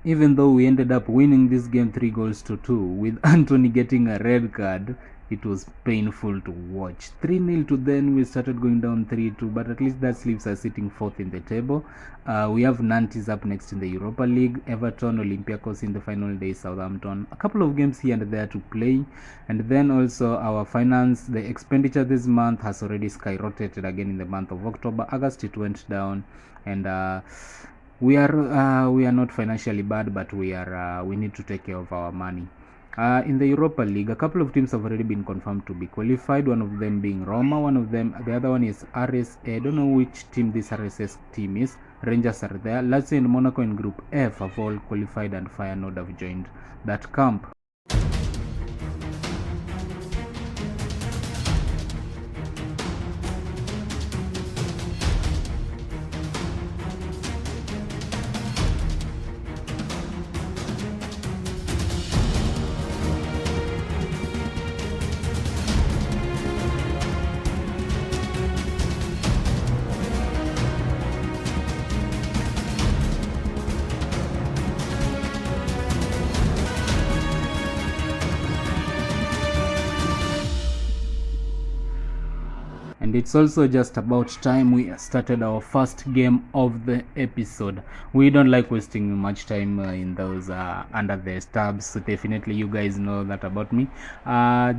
even though we ended up winning this game 3-2 with Anthony getting a red card. It was painful to watch. 3-0 to then we started going down 3-2, but at least that leaves us sitting fourth in the table. We have Nantes up next in the Europa League, Everton, Olympiacos in the final day, Southampton. A couple of games here and there to play, and then also our finance, the expenditure this month has already skyrocketed again in the month of October. August it went down, and we are not financially bad, but we need to take care of our money. In the Europa League, a couple of teams have already been confirmed to be qualified, one of them being Roma, the other one is RSA. I don't know which team this RSS team is. Rangers are there. Lazio and Monaco in Group F have all qualified, and Feyenoord have joined that camp. And it's also just about time we started our first game of the episode. We don't like wasting much time in those under the tabs, so definitely you guys know that about me.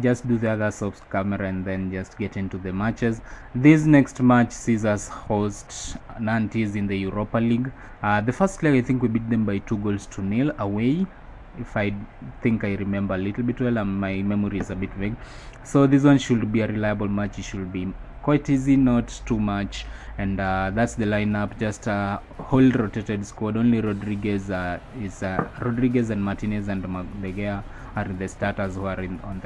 Just do the other soft camera and then just get into the matches. This next match sees us host Nantes in the Europa League. The first leg, I think we beat them by 2-0 away, if I think I remember a little bit well, and my memory is a bit vague. So this one should be a reliable match. It should be quite easy, not too much. And that's the lineup. Just a whole rotated squad. Only Rodriguez Rodriguez and Martinez and Magdegea are the starters who are on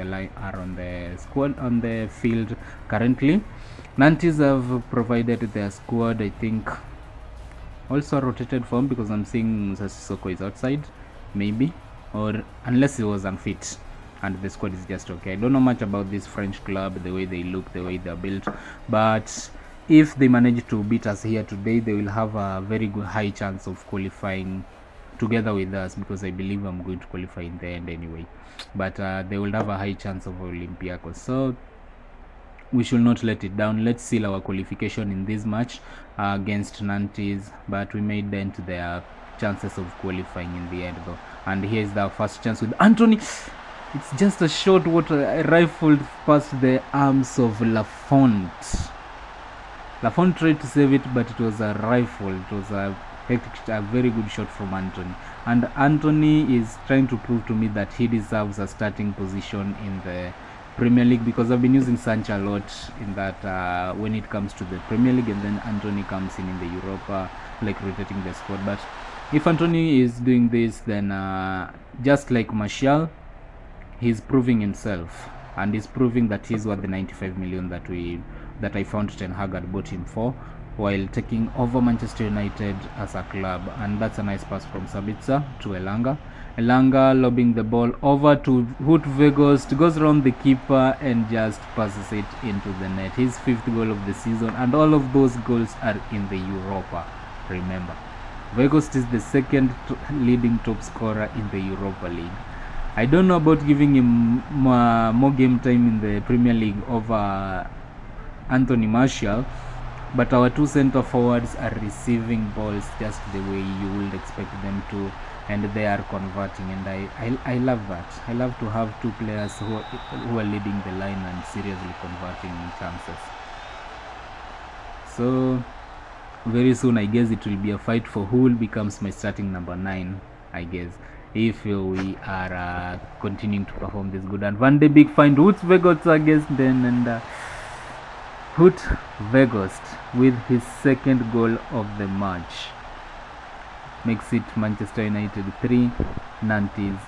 the squad on the field currently. Nantes have provided their squad, I think, also rotated form, because I'm seeing Sissoko is outside, maybe, or unless he was unfit and the squad is just okay. I don't know much about this French club, the way they look, the way they're built, but if they manage to beat us here today, they will have a very good high chance of qualifying together with us, because I believe I'm going to qualify in the end anyway. But they will have a high chance of Olympiacos, so we should not let it down. Let's seal our qualification in this match against Nantes, but we may dent their chances of qualifying in the end though. And here's the first chance with Anthony. It's just a short water rifled past the arms of Lafont. Lafont tried to save it, but it was a rifle. It was a very good shot from Anthony. And Anthony is trying to prove to me that he deserves a starting position in the Premier League, because I've been using Sancho a lot in that when it comes to the Premier League, and then Anthony comes in the Europa, like rotating the squad. But if Anthony is doing this, then just like Martial, he's proving himself, and he's proving that he's worth the 95 million that I found Ten Hag had bought him for, while taking over Manchester United as a club. And that's a nice pass from Sabitzer to Elanga. Elanga lobbing the ball over to Wout Weghorst, goes around the keeper and just passes it into the net. His 5th goal of the season, and all of those goals are in the Europa. Remember, Weghorst is the second leading top scorer in the Europa League. I don't know about giving him more game time in the Premier League over Anthony Martial, but our two center forwards are receiving balls just the way you would expect them to, and they are converting, and I love that. I love to have two players who are leading the line and seriously converting chances. So very soon, I guess it will be a fight for who becomes my starting number 9, I guess, if we are continuing to perform this good. And Van de Beek find Wout Weghorst against them, and Wout Weghorst with his 2nd goal of the match makes it Manchester United 3, Nantes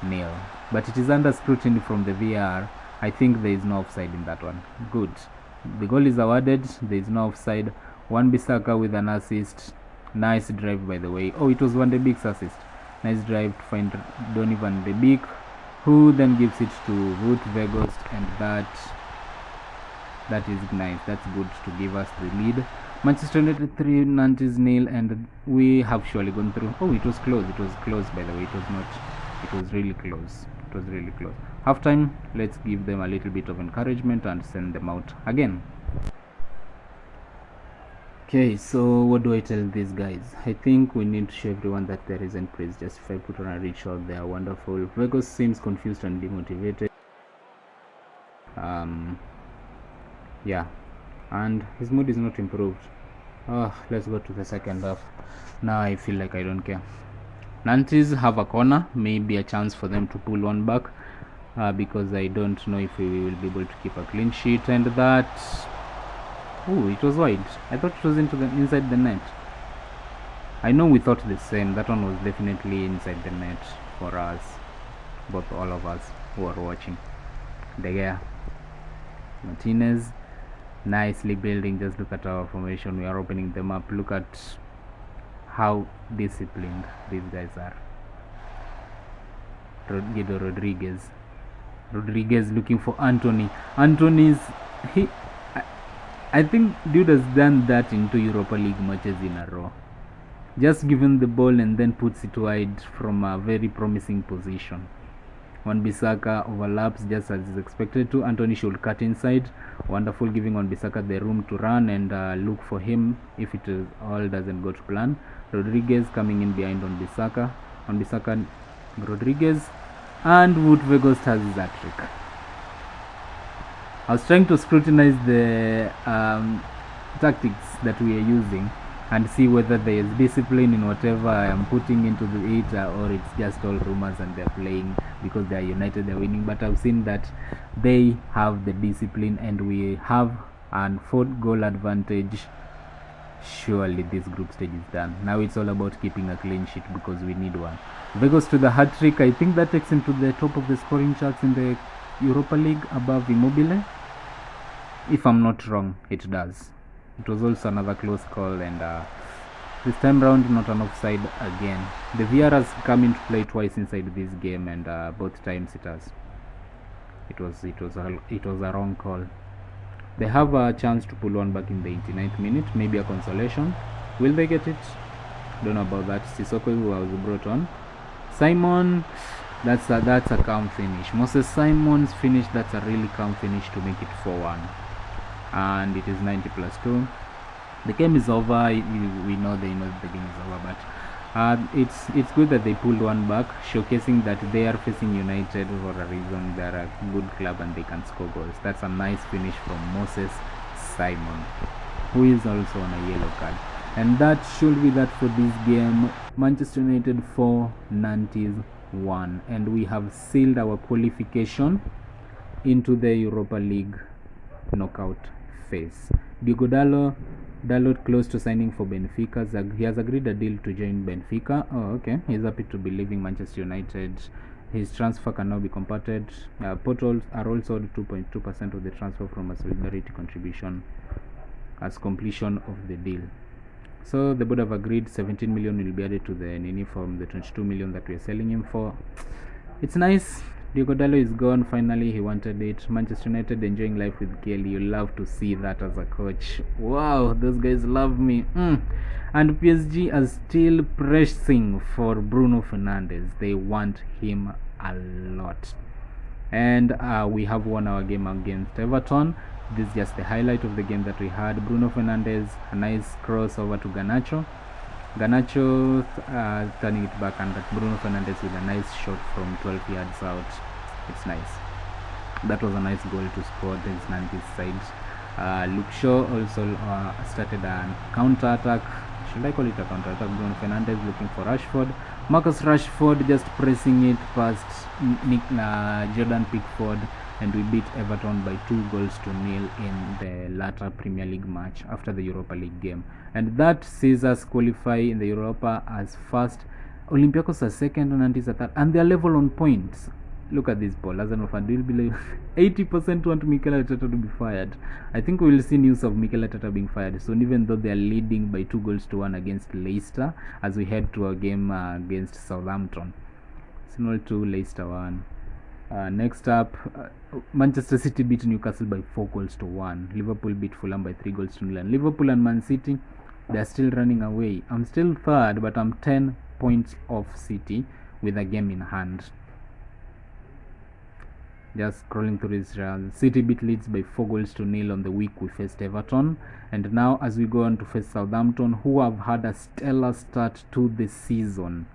0. But it is under scrutiny from the VAR. I think there is no offside in that one. Good. The goal is awarded. There is no offside. Wan-Bissaka with an assist. Nice drive, by the way. Oh, it was Van de Beek's assist. Nice drive to find Donny Van de Beek, who then gives it to Wout Weghorst, and that is nice. That's good to give us the lead. Manchester United 3, Nantes nil, and we have surely gone through. Oh, it was close. It was close, by the way. It was not. It was really close. It was really close. Half time, let's give them a little bit of encouragement and send them out again. Okay, so what do I tell these guys? I think we need to show everyone that there isn't praise justified. Put on a reach shot. They are wonderful. Vegas seems confused and demotivated. Yeah, and his mood is not improved. Let's go to the second half. Now I feel like I don't care. Nantes have a corner, maybe a chance for them to pull one back, because I don't know if we will be able to keep a clean sheet. And that, oh, it was wide. I thought it was inside the net. I know we thought the same. That one was definitely inside the net for us, both all of us who are watching. De Gea, Martinez, nicely building. Just look at our formation. We are opening them up. Look at how disciplined these guys are. Guido Rodriguez looking for Anthony. Anthony's I think dude has done that in 2 Europa League matches in a row. Just given the ball and then puts it wide from a very promising position. Wan-Bissaka overlaps just as is expected to. Anthony should cut inside. Wonderful, giving Wan-Bissaka the room to run and look for him if it is all doesn't go to plan. Rodriguez coming in behind Wan-Bissaka. Wan-Bissaka, Rodriguez, and Wout Weghorst has his hat-trick. I was trying to scrutinize the tactics that we are using and see whether there is discipline in whatever I am putting into it, or it's just all rumors and they're playing because they are united, they're winning. But I've seen that they have the discipline and we have an 4-goal advantage. Surely this group stage is done. Now it's all about keeping a clean sheet because we need one. Vegas to the hat-trick. I think that takes him to the top of the scoring charts in the Europa League above Immobile. If I'm not wrong, it does. It was also another close call, and this time round not an offside again. The VR has come into play twice inside this game, and both times it was a wrong call. They have a chance to pull one back in the 89th minute, maybe a consolation. Will they get it? Don't know about that. Sissoko, who was brought on. Simon, that's a calm finish. Moses Simon's finish, that's a really calm finish to make it 4-1. And it is 90 plus 2. The game is over. We know they know the game is over, but it's good that they pulled one back, showcasing that they are facing United for a reason. They are a good club and they can score goals. That's a nice finish from Moses Simon, who is also on a yellow card. And that should be that for this game. Manchester United 4, Nantes 1, and we have sealed our qualification into the Europa League knockout phase. Diogo Dalot close to signing for Benfica. He has agreed a deal to join Benfica. Oh, okay. He's happy to be leaving Manchester United. His transfer can now be completed. Portals are also 2.2% of the transfer from a solidarity contribution as completion of the deal. So the board have agreed 17 million will be added to the Nini from the 22 million that we're selling him for. It's nice. Diogo Dalot is gone. Finally, he wanted it. Manchester United enjoying life with Kelly. You love to see that as a coach. Wow, those guys love me. And PSG are still pressing for Bruno Fernandes. They want him a lot. And we have won our game against Everton. This is just the highlight of the game that we had. Bruno Fernandes, a nice cross over to Garnacho. Garnacho turning it back, and Bruno Fernandes with a nice shot from 12 yards out. It's nice. That was a nice goal to score against Nantes side. Luke Shaw also started a counter-attack. Should I call it a counter-attack? Bruno Fernandes looking for Rashford. Marcus Rashford just pressing it past Jordan Pickford, and we beat Everton by 2-0 in the latter Premier League match after the Europa League game. And that sees us qualify in the Europa as first. Olympiacos are second and Nantes are third, and they are level on points. Look at this ball. As an offer, do you believe 80% want Mikel Arteta to be fired? I think we will see news of Mikel Arteta being fired soon, even though they are leading by 2-1 against Leicester as we head to a game against Southampton. Arsenal 2, Leicester 1. Next up, Manchester City beat Newcastle by 4 goals to 1. Liverpool beat Fulham by 3 goals to 0. And Liverpool and Man City, they're still running away. I'm still third, but I'm 10 points off City with a game in hand. Just scrolling through this round, City beat Leeds by 4 goals to 0 on the week we faced Everton. And now as we go on to face Southampton, who have had a stellar start to the season.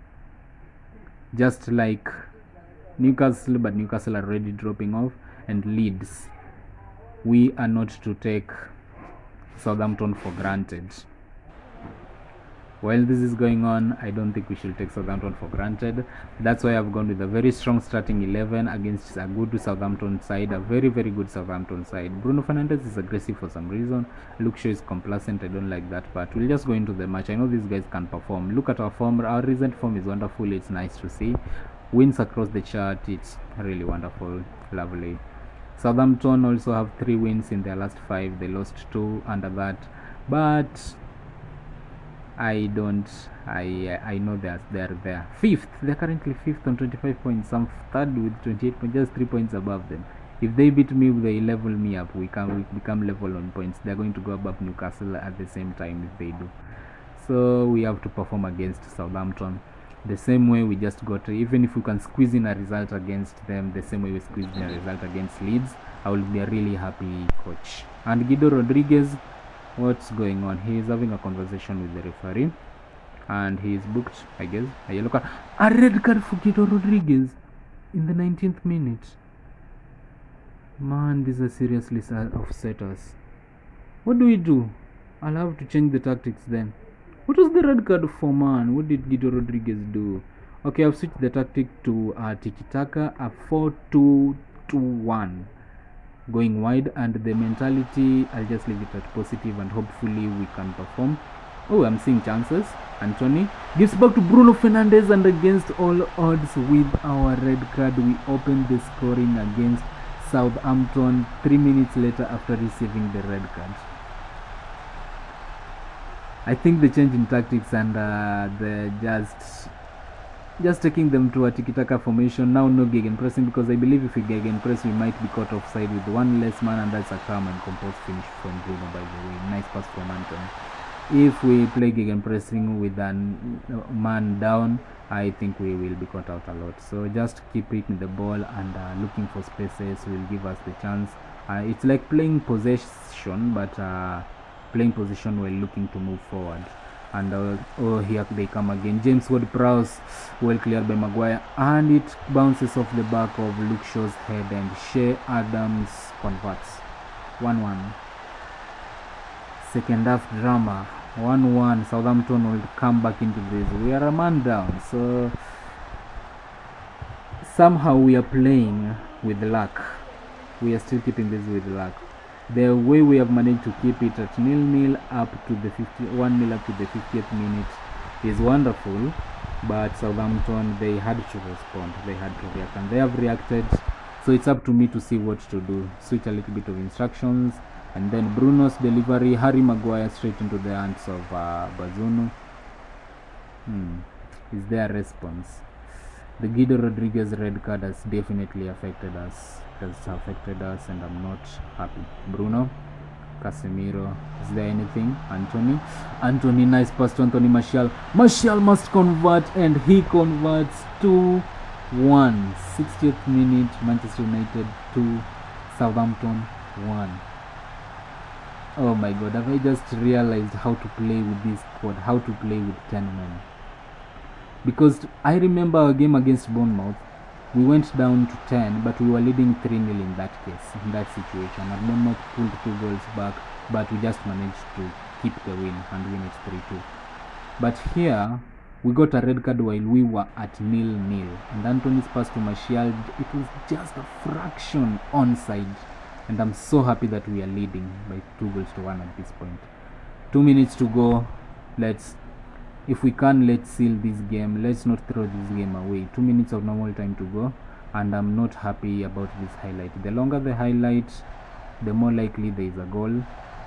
Just like Newcastle, but Newcastle are already dropping off. And Leeds, we are not to take Southampton for granted. While this is going on, I don't think we should take Southampton for granted. That's why I've gone with a very strong starting 11 against a good Southampton side, a very, very good Southampton side. Bruno Fernandes is aggressive for some reason. Luke Shaw is complacent. I don't like that, but we'll just go into the match. I know these guys can perform. Look at our form. Our recent form is wonderful. It's nice to see. Wins across the chart. It's really wonderful. Lovely. Southampton also have 3 wins in their last 5. They lost 2 under that, but I know they're there. 5th. They're currently 5th on 25 points. I'm 3rd with 28 points, just 3 points above them. If they beat me, they level me up. We become level on points. They're going to go above Newcastle at the same time if they do. So we have to perform against Southampton the same way we just got. Even if we can squeeze in a result against them, the same way we squeezed in a result against Leeds, I will be a really happy coach. And Guido Rodriguez, what's going on? He is having a conversation with the referee, and he is booked, I guess, a yellow card. A red card for Guido Rodriguez in the 19th minute. Man, these are seriously upset us. What do we do? I'll have to change the tactics then. What was the red card for, man? What did Guido Rodriguez do? Okay, I've switched the tactic to tiki-taka, a 4-2-2-1. Going wide, and the mentality, I'll just leave it at positive and hopefully we can perform. Oh, I'm seeing chances. Anthony gives back to Bruno Fernandes, and against all odds with our red card, we open the scoring against Southampton 3 minutes later after receiving the red card. I think the change in tactics and the just taking them to a tiki-taka formation. Now no gegenpressing, because I believe if we gegenpress we might be caught offside with one less man, and that's a calm and composed finish from Bruno, by the way. Nice pass from Anthony. If we play gegenpressing with a man down, I think we will be caught out a lot. So just keep picking the ball and looking for spaces will give us the chance. It's like playing possession, but playing position while looking to move forward. And oh, here they come again. James Ward-Prowse, well cleared by Maguire, and it bounces off the back of Luke Shaw's head, and Shea Adams converts. 1-1. Second half drama. 1-1. Southampton will come back into this. We are a man down, so somehow we are playing with luck. We are still keeping this with luck. The way we have managed to keep it at 0-0 up to the 1-0 up to the 50th minute is wonderful, but Southampton, they had to respond, they had to react, and they have reacted. So it's up to me to see what to do. Switch a little bit of instructions, and then Bruno's delivery, Harry Maguire straight into the hands of Bazunu. Is there a response? The Guido Rodriguez red card has definitely affected us. And I'm not happy. Bruno, Casemiro, is there anything? Anthony, nice pass to Anthony Martial. Martial must convert, and he converts 2-1. 60th minute, Manchester United 2, Southampton 1. Oh my god, have I just realized how to play with this squad, how to play with 10 men. Because I remember a game against Bournemouth, we went down to 10, but we were leading 3-0 in that case, in that situation. And Bournemouth pulled 2 goals back, but we just managed to keep the win and win it 3-2. But here, we got a red card while we were at 0-0. And Anthony's pass to Martial, it was just a fraction onside. And I'm so happy that we are leading by 2-1 at this point. 2 minutes to go. If we can, let's seal this game. Let's not throw this game away. 2 minutes of normal time to go, and I'm not happy about this highlight. The longer the highlight, the more likely there is a goal,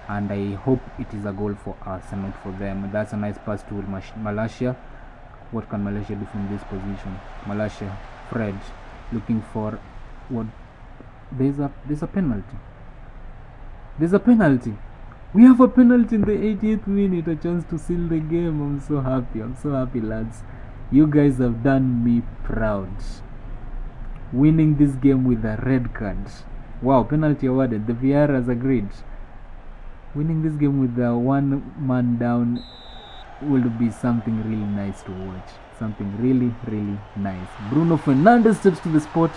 and I hope it is a goal for us and not for them. That's a nice pass to Malaysia. What can Malaysia do from this position? Malaysia, Fred, looking for What? There's a penalty. There's a penalty. We have a penalty in the 80th minute, a chance to seal the game. I'm so happy. I'm so happy, lads. You guys have done me proud. Winning this game with a red card. Wow, penalty awarded. The VR has agreed. Winning this game with a one man down will be something really nice to watch. Something really, really nice. Bruno Fernandes steps to the spot.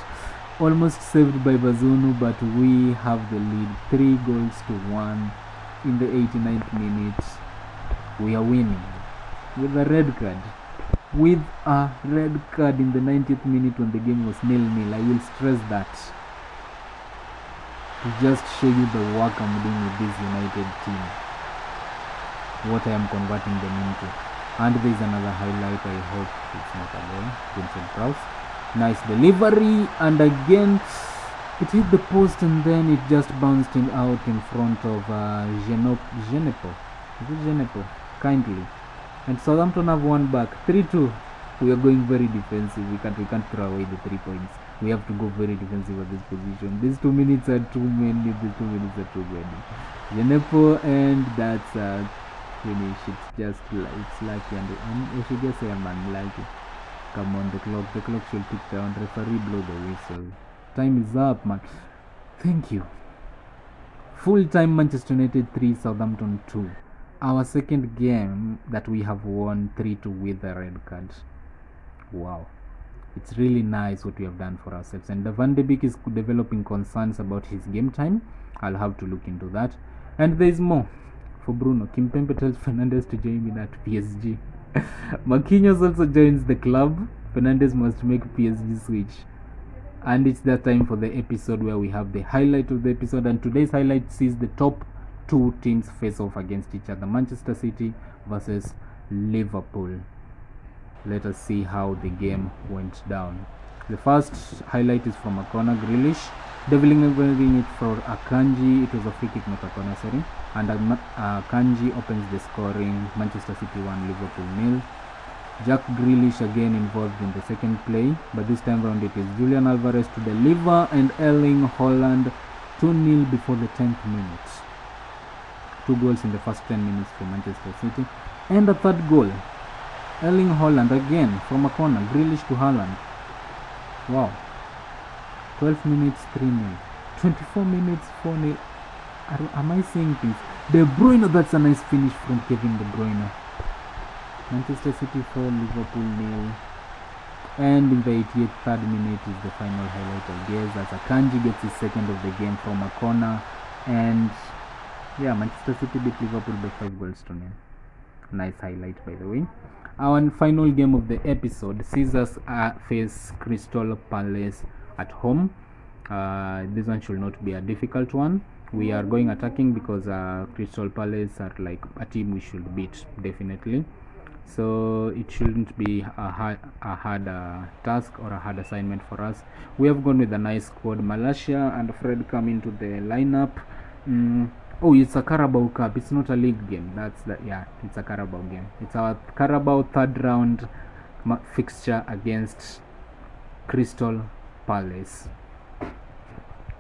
Almost saved by Bazunu, but we have the lead 3-1 in the 89th minute. We are winning with a red card. With a red card in the 90th minute when the game was 0-0. I will stress that to just show you the work I'm doing with this United team, what I am converting them into. And there is another highlight. I hope it's not a goal. Vincent Prowse. Nice delivery, and again it hit the post and then it just bounced out in front of Genepo. Is it Genepo? Kindly. And Southampton have won back 3-2. We are going very defensive. We can't throw away the 3 points. We have to go very defensive at this position. These 2 minutes are too many. These 2 minutes are too many. Genepo, and that's a finish. It's just it's lucky, and we should just say I'm unlucky. Come on, the clock should tick down. Referee blow the whistle. Time is up, man. Thank you. Full time, Manchester United 3, Southampton 2. Our second game that we have won 3-2 with a red card. Wow. It's really nice what we have done for ourselves. And Van de Beek is developing concerns about his game time. I'll have to look into that. And there is more for Bruno. Kimpembe tells Fernandes to join me at PSG. Marquinhos also joins the club. Fernandes must make PSG switch. And it's that time for the episode where we have the highlight of the episode. And today's highlight sees the top 2 teams face off against each other. Manchester City versus Liverpool. Let us see how the game went down. The first highlight is from a corner. Grealish deviling it for Akanji. It was a free kick, not a corner, sorry. And Akanji opens the scoring. Manchester City 1, Liverpool 0. Jack Grealish again involved in the second play, but this time round it is Julian Alvarez to deliver, and Erling Haaland 2-0 before the 10th minute. 2 goals in the first 10 minutes for Manchester City, and a third goal. Erling Haaland again from a corner. Grealish to Haaland. Wow. 12 minutes 3-0. 24 minutes 4-0. Am I saying things? De Bruyne, that's a nice finish from Kevin De Bruyne. Manchester City 4, Liverpool 0. And in the 83rd minute is the final highlight, I guess, as Akanji gets his second of the game from a corner. And yeah, Manchester City beat Liverpool by 5-0. Nice highlight, by the way. Our final game of the episode sees us face Crystal Palace at home. This one should not be a difficult one. We are going attacking because Crystal Palace are like a team we should beat, definitely. So it shouldn't be a hard task or a hard assignment for us. We have gone with a nice squad. Malaysia and Fred come into the lineup. Oh, it's a Carabao Cup. It's not a league game. Yeah, it's a Carabao game. It's our Carabao third round fixture against Crystal Palace.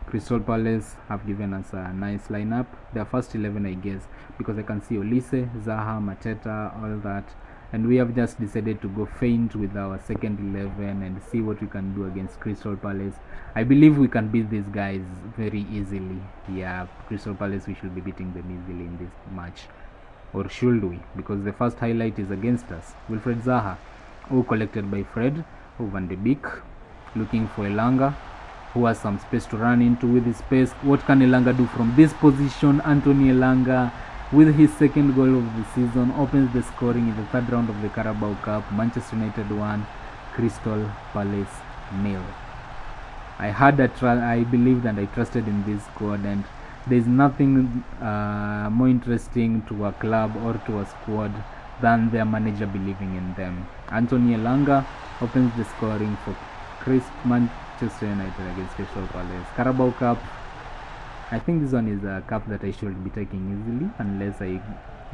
Crystal Palace have given us a nice lineup. Their first 11, I guess, because I can see Olise, Zaha, Mateta, all that. And we have just decided to go faint with our second 11 and see what we can do against Crystal Palace. I believe we can beat these guys very easily. Yeah, Crystal Palace, we should be beating them easily in this match. Or should we? Because the first highlight is against us. Wilfred Zaha, collected by Fred. Van de Beek, looking for Elanga, who has some space to run into. With his space, what can Elanga do from this position? Anthony Elanga, with his second goal of the season, opens the scoring in the third round of the Carabao Cup. Manchester United 1, Crystal Palace 0. I believed and I trusted in this squad, and there's nothing more interesting to a club or to a squad than their manager believing in them. Anthony Elanga opens the scoring for Manchester United against Crystal Palace. Carabao Cup, I think this one is a cup that I should be taking easily unless I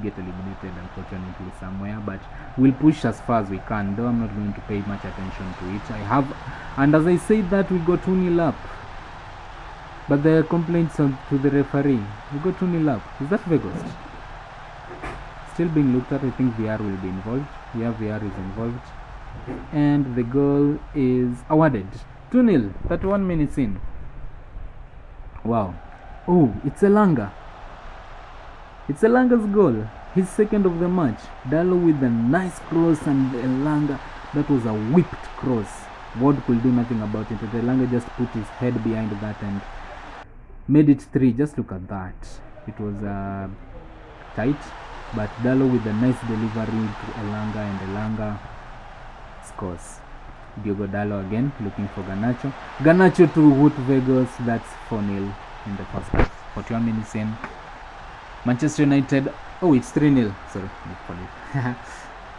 get eliminated, unfortunately, somewhere. But we'll push as far as we can, though I'm not going to pay much attention to it. And as I said that, we got 2-0 up. But the complaints to the referee. We got 2-0 up. Is that Vegas? Still being looked at. I think VR will be involved. Yeah, VR is involved. And the goal is awarded. 2-0. 31 minutes in. Wow. Oh, it's Elanga. It's Elanga's goal. His second of the match. Dalo with a nice cross and Elanga. That was a whipped cross. Ward could do nothing about it. Elanga just put his head behind that and made it 3. Just look at that. It was tight. But Dalo with a nice delivery to Elanga, and Elanga scores. Diogo Dalo again looking for Garnacho. Garnacho to Wout Vegas. That's 4-0 in the first half. 41 minutes in. Manchester United. Oh, it's 3-0. Sorry.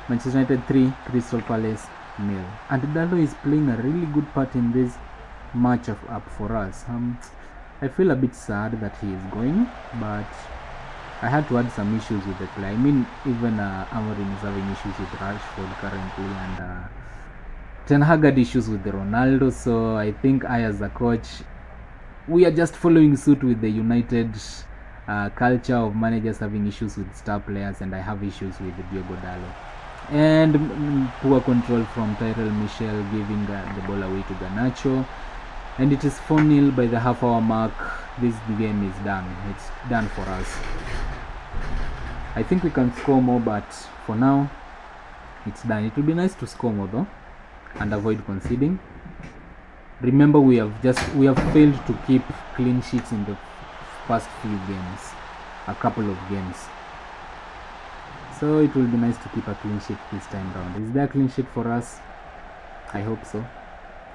Manchester United 3, Crystal Palace 0. And Dalo is playing a really good part in this match up for us. I feel a bit sad that he is going, but I had to add some issues with the play. I mean, even Amorim is having issues with Rashford currently, and Ten Hag had issues with the Ronaldo. So I think I, as a coach, we are just following suit with the United culture of managers having issues with star players, and I have issues with Diogo Dalo. And poor control from Tyrell Michel, giving the ball away to Garnacho. And it is 4-0 by the half-hour mark. This game is done. It's done for us. I think we can score more, but for now, it's done. It would be nice to score more though, and avoid conceding. Remember, we have failed to keep clean sheets in the past few games, a couple of games. So it will be nice to keep a clean sheet this time round. Is there a clean sheet for us? I hope so.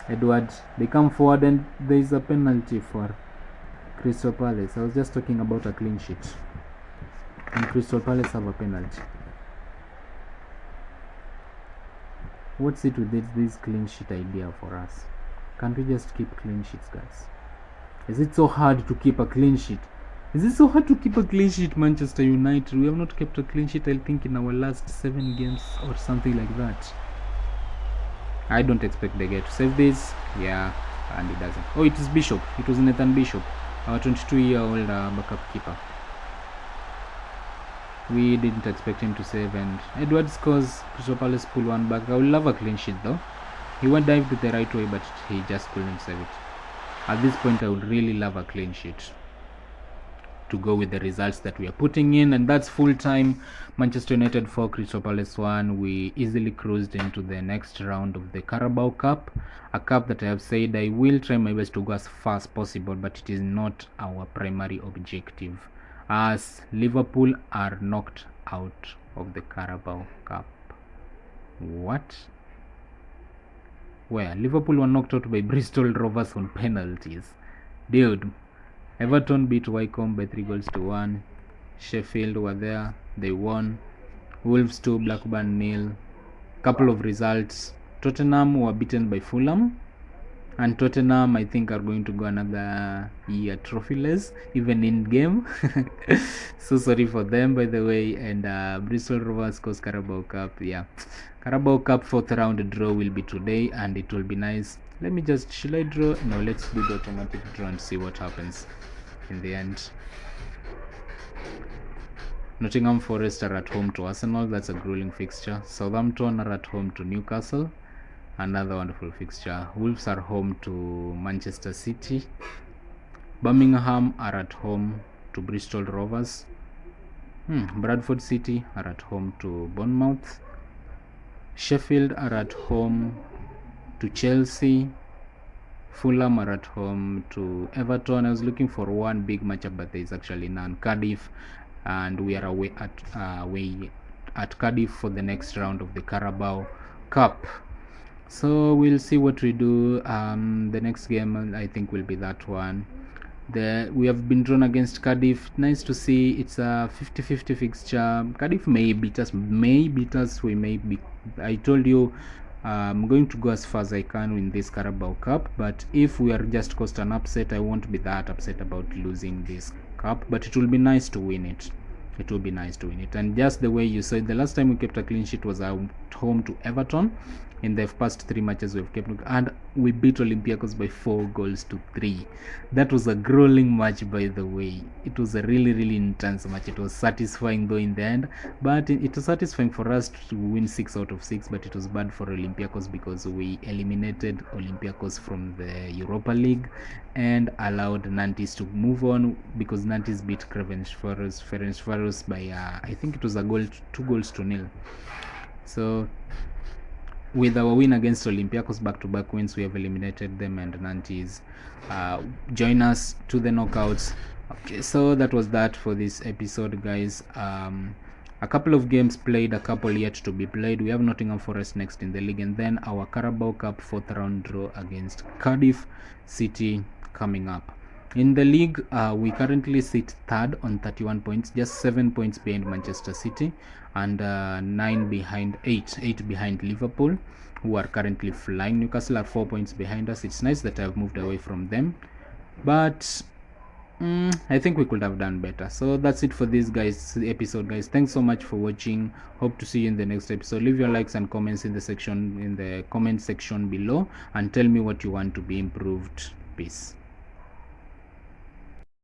Edward, they come forward and there is a penalty for Crystal Palace. I was just talking about a clean sheet, and Crystal Palace have a penalty. What's it with this clean sheet idea for us? Can't we just keep clean sheets, guys? Is it so hard to keep a clean sheet? Is it so hard to keep a clean sheet, Manchester United? We have not kept a clean sheet, I think, in our last 7 games or something like that. I don't expect the guy to save this. Yeah, and he doesn't. Oh, it is Bishop. It was Nathan Bishop, our 22-year-old backup keeper. We didn't expect him to save, and Edward scores. Crystal Palace pull one back. I would love a clean sheet though. He went dived the right way, but he just couldn't save it. At this point, I would really love a clean sheet to go with the results that we are putting in, and that's full time. Manchester United 4, Crystal Palace 1. We easily cruised into the next round of the Carabao Cup, a cup that I have said I will try my best to go as far as possible, but it is not our primary objective, as Liverpool are knocked out of the Carabao Cup. What? Where? Liverpool were knocked out by Bristol Rovers on penalties. Dude. Everton beat Wycombe by 3-1. Sheffield were there. They won. Wolves 2, Blackburn 0. Couple of results. Tottenham were beaten by Fulham. And Tottenham, I think, are going to go another year trophyless, even in game. So sorry for them, by the way. And Bristol Rovers goes Carabao Cup. Yeah, Carabao Cup 4th round draw will be today, and it will be nice. Let me just, should I draw? No, let's do the automatic draw and see what happens in the end. Nottingham Forest are at home to Arsenal. That's a grueling fixture. Southampton are at home to Newcastle. Another wonderful fixture. Wolves are home to Manchester City. Birmingham are at home to Bristol Rovers. Bradford City are at home to Bournemouth. Sheffield are at home to Chelsea. Fulham are at home to Everton. I was looking for one big matchup, but there is actually none. Cardiff, and we are away at Cardiff for the next round of the Carabao Cup. So we'll see what we do. The next game, I think, will be that one. We have been drawn against Cardiff. Nice to see. It's a 50-50 fixture. Cardiff may beat us. We may be. I told you, I'm going to go as far as I can in this Carabao Cup. But if we are just caused an upset, I won't be that upset about losing this cup. But it will be nice to win it. It will be nice to win it. And just the way you said, the last time we kept a clean sheet was at home to Everton. in the past 3 matches we've kept, and we beat Olympiacos by 4-3. That was a grueling match, by the way. It was a really intense match. It was satisfying though in the end, but it was satisfying for us to win 6 out of 6, but it was bad for Olympiacos because we eliminated Olympiacos from the Europa League and allowed Nantes to move on, because Nantes beat Ferencvaros by I think it was 2-0. So with our win against Olympiacos, back-to-back wins, we have eliminated them, and Nantes join us to the knockouts. Okay, so that was that for this episode, guys. A couple of games played, a couple yet to be played. We have Nottingham Forest next in the league, and then our Carabao Cup 4th round draw against Cardiff City coming up. In the league, we currently sit third on 31 points, just 7 points behind Manchester City, and 8 behind Liverpool, who are currently flying. Newcastle are 4 points behind us. It's nice that I've moved away from them, but I think we could have done better. So that's it for this episode, guys. Thanks so much for watching. Hope to see you in the next episode. Leave your likes and comments in the comment section below, and tell me what you want to be improved. Peace.